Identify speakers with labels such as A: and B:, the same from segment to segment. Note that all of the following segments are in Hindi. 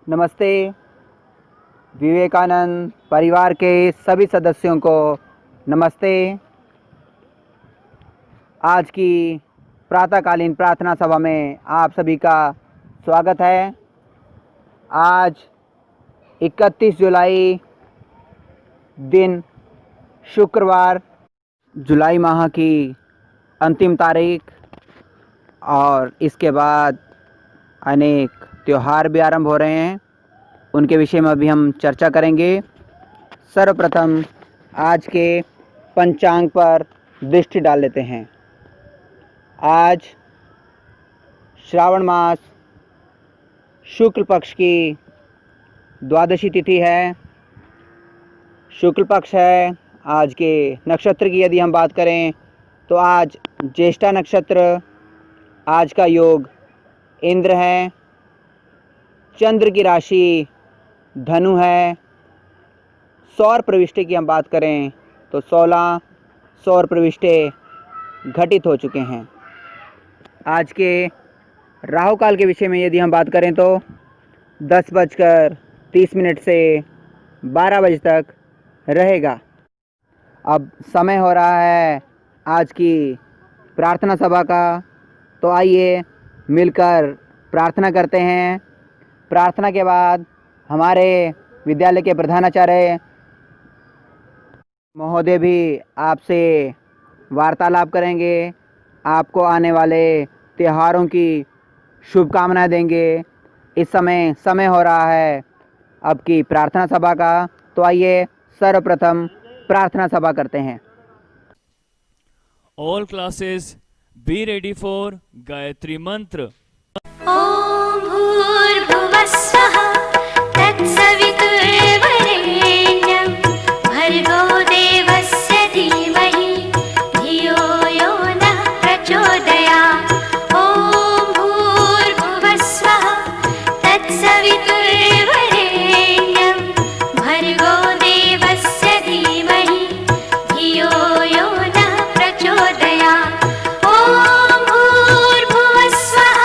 A: नमस्ते। विवेकानंद परिवार के सभी सदस्यों को नमस्ते। आज की प्रातःकालीन प्रार्थना सभा में आप सभी का स्वागत है। आज 31 जुलाई दिन शुक्रवार, जुलाई माह की अंतिम तारीख, और इसके बाद अनेक त्यौहार भी आरंभ हो रहे हैं। उनके विषय में अभी हम चर्चा करेंगे। सर्वप्रथम आज के पंचांग पर दृष्टि डाल लेते हैं। आज श्रावण मास शुक्ल पक्ष की द्वादशी तिथि है। शुक्ल पक्ष है। आज के नक्षत्र की यदि हम बात करें तो आज ज्येष्ठा नक्षत्र, आज का योग इंद्र है। चंद्र की राशि धनु है। सौर प्रविष्टि की हम बात करें तो 16 सौर प्रविष्टे घटित हो चुके हैं। आज के राहु काल के विषय में यदि हम बात करें तो 10:30 से 12 बजे तक रहेगा। अब समय हो रहा है आज की प्रार्थना सभा का, तो आइए मिलकर प्रार्थना करते हैं। प्रार्थना के बाद हमारे विद्यालय के प्रधानाचार्य महोदय भी आपसे वार्तालाप करेंगे, आपको आने वाले त्योहारों की शुभकामनाएं देंगे। इस समय हो रहा है अब की प्रार्थना सभा का, तो आइए सर्वप्रथम प्रार्थना सभा करते हैं।
B: All classes be ready for Gayatri मंत्र।
C: ॐ भूर्भुवस्सुः तत्सवितुर्वरेण्यं भर्गो देवस्य धीमहि धियो यो नः प्रचोदयात्। ॐ भूर्भुवस्सुः तत्सवितुर्वरेण्यं भर्गो देवस्य धीमहि धियो यो नः प्रचोदयात्। ॐ भूर्भुवस्सुः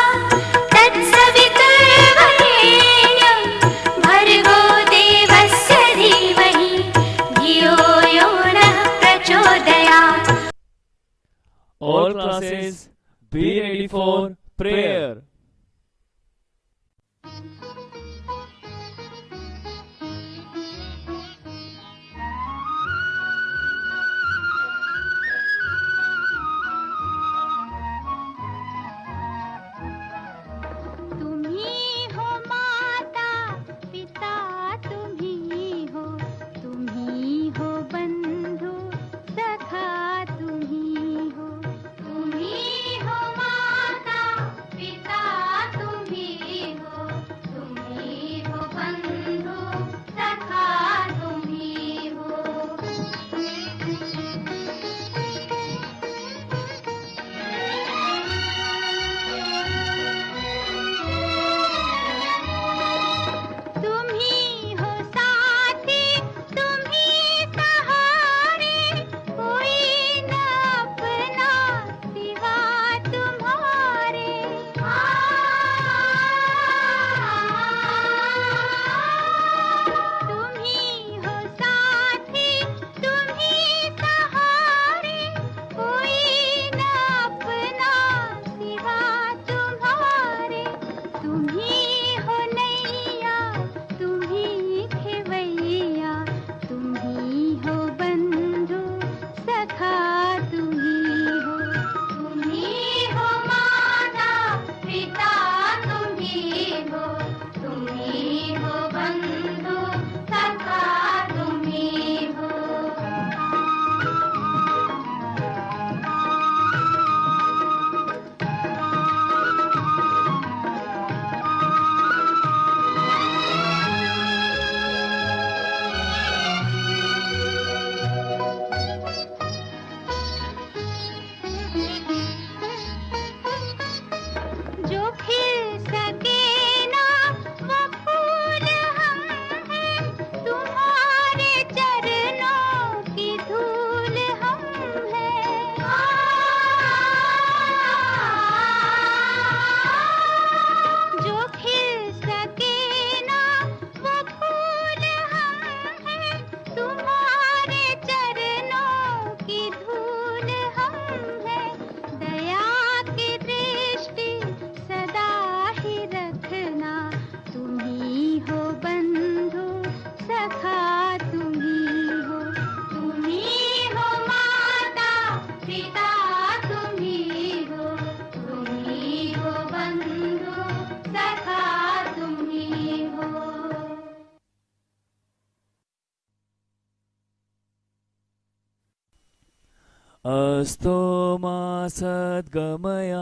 B: अस्तो मा सद्गमय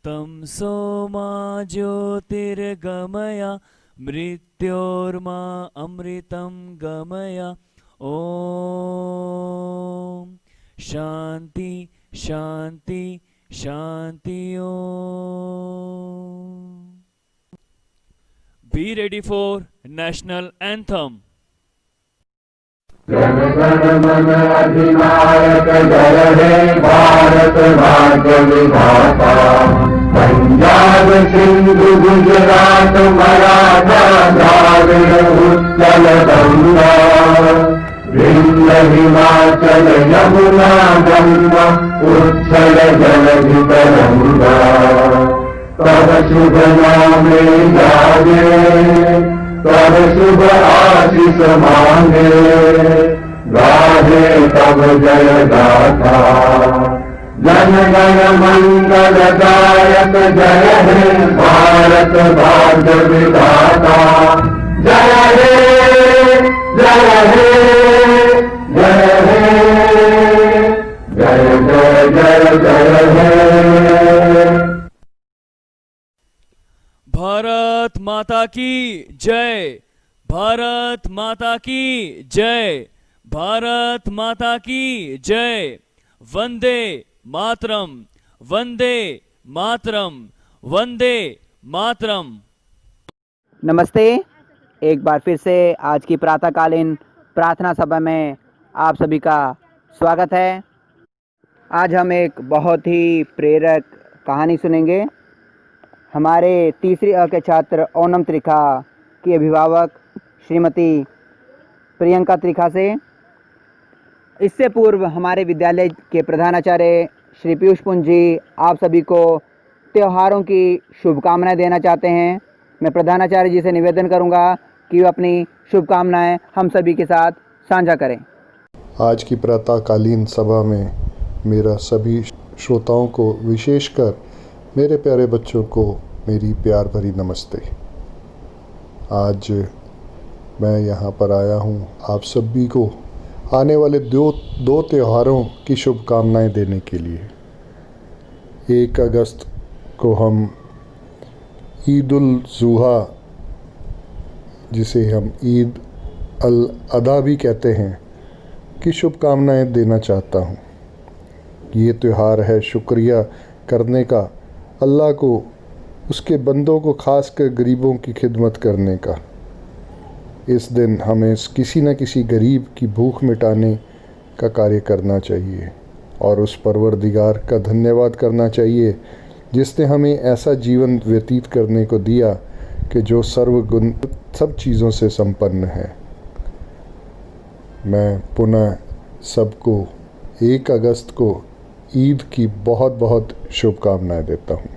B: तमसो मा ज्योतिर्गमय मृत्योर्मा अमृतं गमय। ओम शांति शांति शांति। ओम। Be ready for national anthem.
D: Jana Gana मन अधिनायक जय हे भारत भाग्य विधाता। पंजाब सिंधु गुजरात मराठा द्राविड़ उत्कल गंगा। विंध्य हिमाचल यमुना गंगा उच्छल जलधि तरंगा। तब शुभ नामे जागे तब शुभ आशीष मांगे। गाहे तब जय गाथा जन गण मंगल दायक जय हे भारत भाग्य विधाता। जय हे जय हे जय हे जय जय जय जय हे।
B: भारत माता की जय। भारत माता की जय। भारत माता की जय। वंदे मातरम वंदे मातरम वंदे मातरम।
A: नमस्ते। एक बार फिर से आज की प्रातःकालीन प्रार्थना सभा में आप सभी का स्वागत है। आज हम एक बहुत ही प्रेरक कहानी सुनेंगे। हमारे तीसरी अ के छात्र ओनम त्रिखा की अभिभावक श्रीमती प्रियंका त्रिखा से। इससे पूर्व हमारे विद्यालय के प्रधानाचार्य श्री पीयूष पुंज जी आप सभी को त्योहारों की शुभकामनाएं देना चाहते हैं। मैं प्रधानाचार्य जी से निवेदन करूंगा कि वे अपनी शुभकामनाएं हम सभी के साथ साझा करें।
E: आज की प्रातःकालीन सभा में मेरा सभी श्रोताओं को, विशेषकर मेरे प्यारे बच्चों को मेरी प्यार भरी नमस्ते। आज मैं यहाँ पर आया हूँ आप सभी को आने वाले दो त्योहारों की शुभकामनाएं देने के लिए। 1 अगस्त को हम ईद उल ज़ुहा, जिसे हम ईद अल अधा भी कहते हैं, की शुभकामनाएं देना चाहता हूँ। ये त्यौहार है शुक्रिया करने का, अल्लाह को, उसके बंदों को, खासकर गरीबों की खिदमत करने का। इस दिन हमें किसी न किसी गरीब की भूख मिटाने का कार्य करना चाहिए और उस परवरदिगार का धन्यवाद करना चाहिए जिसने हमें ऐसा जीवन व्यतीत करने को दिया कि जो सर्वगुण सब चीज़ों से संपन्न है। मैं पुनः सबको 1 अगस्त को ईद की बहुत बहुत शुभकामनाएं देता हूँ।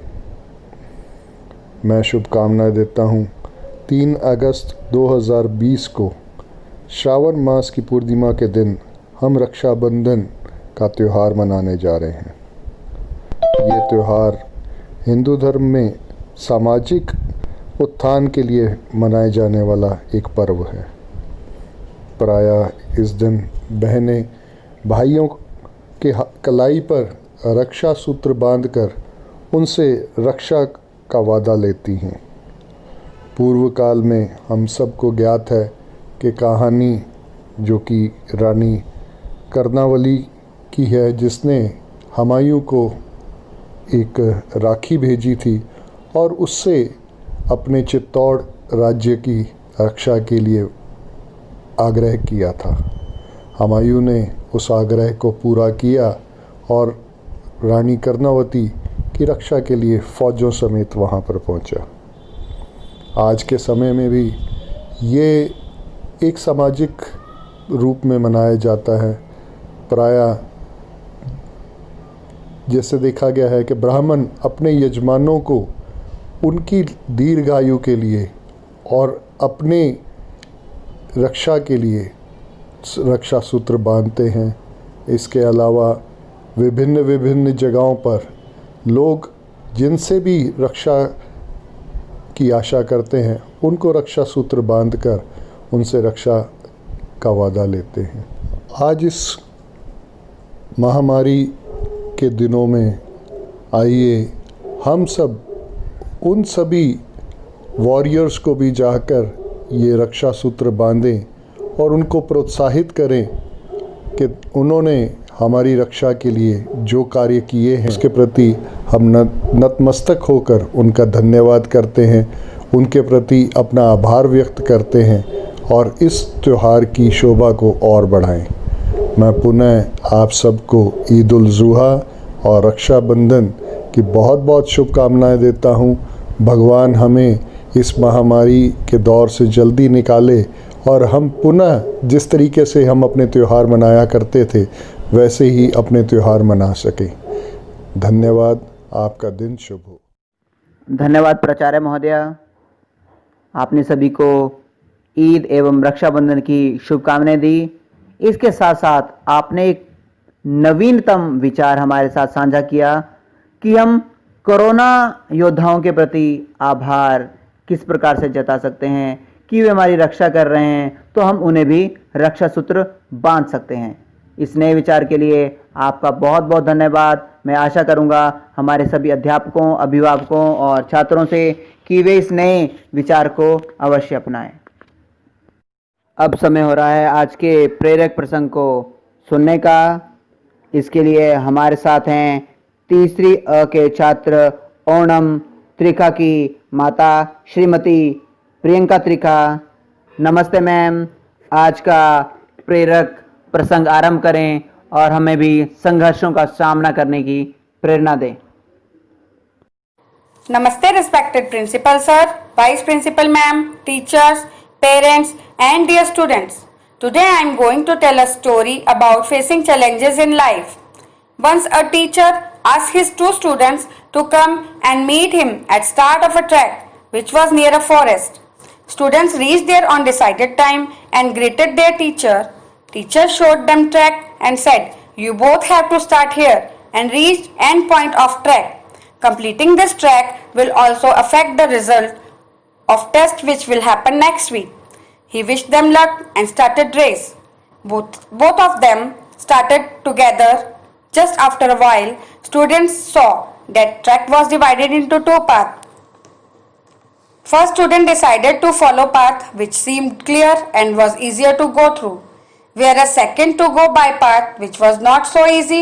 E: मैं शुभकामनाएं देता हूँ 3 अगस्त 2020 को श्रावण मास की पूर्णिमा के दिन हम रक्षाबंधन का त्यौहार मनाने जा रहे हैं। ये त्यौहार हिंदू धर्म में सामाजिक उत्थान के लिए मनाए जाने वाला एक पर्व है। प्रायः इस दिन बहनें भाइयों के कलाई पर रक्षा सूत्र बांधकर उनसे रक्षा का वादा लेती हैं। पूर्व काल में हम सबको ज्ञात है कि कहानी जो कि रानी कर्णावली की है, जिसने हुमायूं को एक राखी भेजी थी और उससे अपने चित्तौड़ राज्य की रक्षा के लिए आग्रह किया था। हुमायूं ने उस आग्रह को पूरा किया और रानी कर्णावती की रक्षा के लिए फ़ौजों समेत वहाँ पर पहुँचा। आज के समय में भी ये एक सामाजिक रूप में मनाया जाता है। प्रायः जैसे देखा गया है कि ब्राह्मण अपने यजमानों को उनकी दीर्घायु के लिए और अपने रक्षा के लिए रक्षा सूत्र बांधते हैं। इसके अलावा विभिन्न जगहों पर लोग जिनसे भी रक्षा की आशा करते हैं उनको रक्षा सूत्र बांधकर उनसे रक्षा का वादा लेते हैं। आज इस महामारी के दिनों में आइए हम सब उन सभी वॉरियर्स को भी जाकर ये रक्षा सूत्र बांधें और उनको प्रोत्साहित करें कि उन्होंने हमारी रक्षा के लिए जो कार्य किए हैं उसके प्रति हम नतमस्तक होकर उनका धन्यवाद करते हैं, उनके प्रति अपना आभार व्यक्त करते हैं और इस त्यौहार की शोभा को और बढ़ाएं। मैं पुनः आप सबको ईद उल ज़ुहा और रक्षाबंधन की बहुत बहुत शुभकामनाएं देता हूं। भगवान हमें इस महामारी के दौर से जल्दी निकाले और हम पुनः जिस तरीके से हम अपने त्यौहार मनाया करते थे वैसे ही अपने त्यौहार मना सकें। धन्यवाद। आपका दिन शुभ हो।
A: धन्यवाद प्राचार्य महोदय, आपने सभी को ईद एवं रक्षाबंधन की शुभकामनाएं दी। इसके साथ साथ आपने एक नवीनतम विचार हमारे साथ साझा किया कि हम कोरोना योद्धाओं के प्रति आभार किस प्रकार से जता सकते हैं कि वे हमारी रक्षा कर रहे हैं, तो हम उन्हें भी रक्षा सूत्र बांध सकते हैं। इस नए विचार के लिए आपका बहुत बहुत धन्यवाद। मैं आशा करूंगा हमारे सभी अध्यापकों, अभिभावकों और छात्रों से कि वे इस नए विचार को अवश्य अपनाएं। अब समय हो रहा है आज के प्रेरक प्रसंग को सुनने का। इसके लिए हमारे साथ हैं तीसरी अ के छात्र ओणम त्रिखा की माता श्रीमती प्रियंका त्रिखा। नमस्ते मैम, आज का प्रेरक प्रसंग आरंभ करें और हमें भी संघर्षों का सामना करने की प्रेरणा दें।
F: Namaste, respected principal sir, vice principal ma'am, teachers, parents and dear students. Today I am going to tell a story about facing challenges in life. Once a teacher asked his two students to come and meet him at start of a trek which was near a forest. Students reached there on decided time and greeted their teacher. Teacher showed them track and said, "You both have to start here and reach end point of track. Completing this track will also affect the result of test which will happen next week." He wished them luck and started race. Both of them started together. Just after a while, students saw that track was divided into two paths. First student decided to follow path which seemed clear and was easier to go through, whereas second to go by path which was not so easy.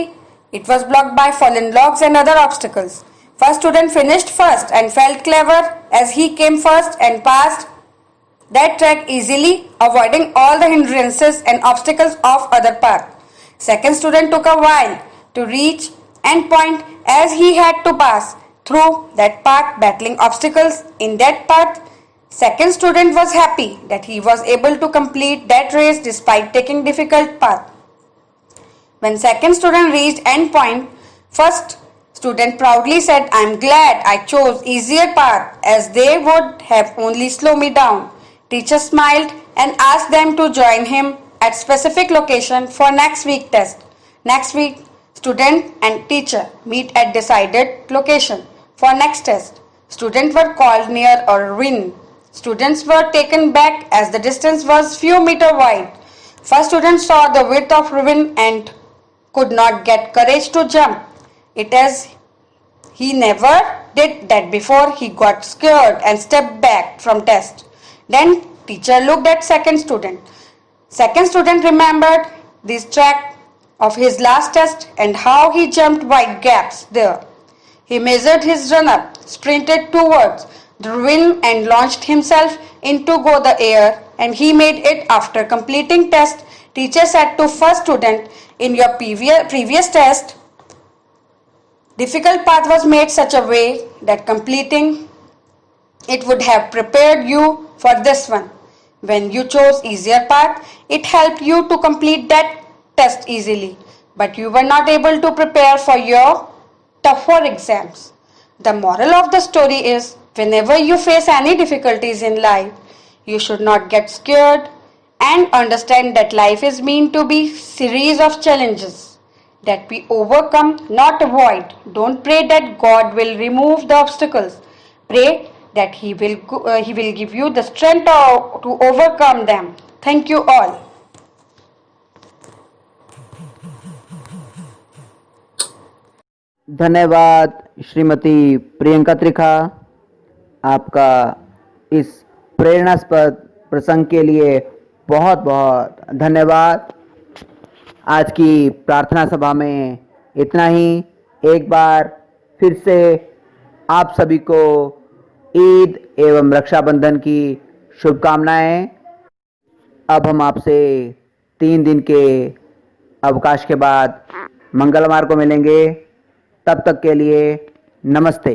F: It was blocked by fallen logs and other obstacles. First student finished first and felt clever as he came first and passed that track easily, avoiding all the hindrances and obstacles of other path. Second student took a while to reach end point as he had to pass through that path, battling obstacles in that path. Second student was happy that he was able to complete that race despite taking difficult path. When second student reached end point, first student proudly said, "I am glad I chose easier path as they would have only slowed me down." Teacher smiled and asked them to join him at specific location for next week test. Next week, student and teacher meet at decided location for next test. Students were called near a ravine. Students were taken back as the distance was few meters wide. First student saw the width of ravine and could not get courage to jump it as he never did that before. He got scared and stepped back from test. Then teacher looked at second student. Second student remembered this track of his last test and how he jumped wide gaps there. He measured his run-up, sprinted towards the ravine and launched himself into the air, and he made it after completing test. Teacher said to first student, "In your previous test, difficult path was made such a way that completing it would have prepared you for this one. When you chose easier path, it helped you to complete that test easily, but you were not able to prepare for your tougher exams." The moral of the story is, whenever you face any difficulties in life, you should not get scared and understand that life is meant to be series of challenges that we overcome, not avoid. Don't pray that God will remove the obstacles. Pray that He will give you the strength to overcome them. Thank you all.
A: धन्यवाद श्रीमती प्रियंका त्रिखा, आपका इस प्रेरणास्पद प्रसंग के लिए बहुत बहुत धन्यवाद। आज की प्रार्थना सभा में इतना ही। एक बार फिर से आप सभी को ईद एवं रक्षाबंधन की शुभकामनाएं। अब हम आपसे 3 दिन के अवकाश के बाद मंगलवार को मिलेंगे। तब तक के लिए नमस्ते।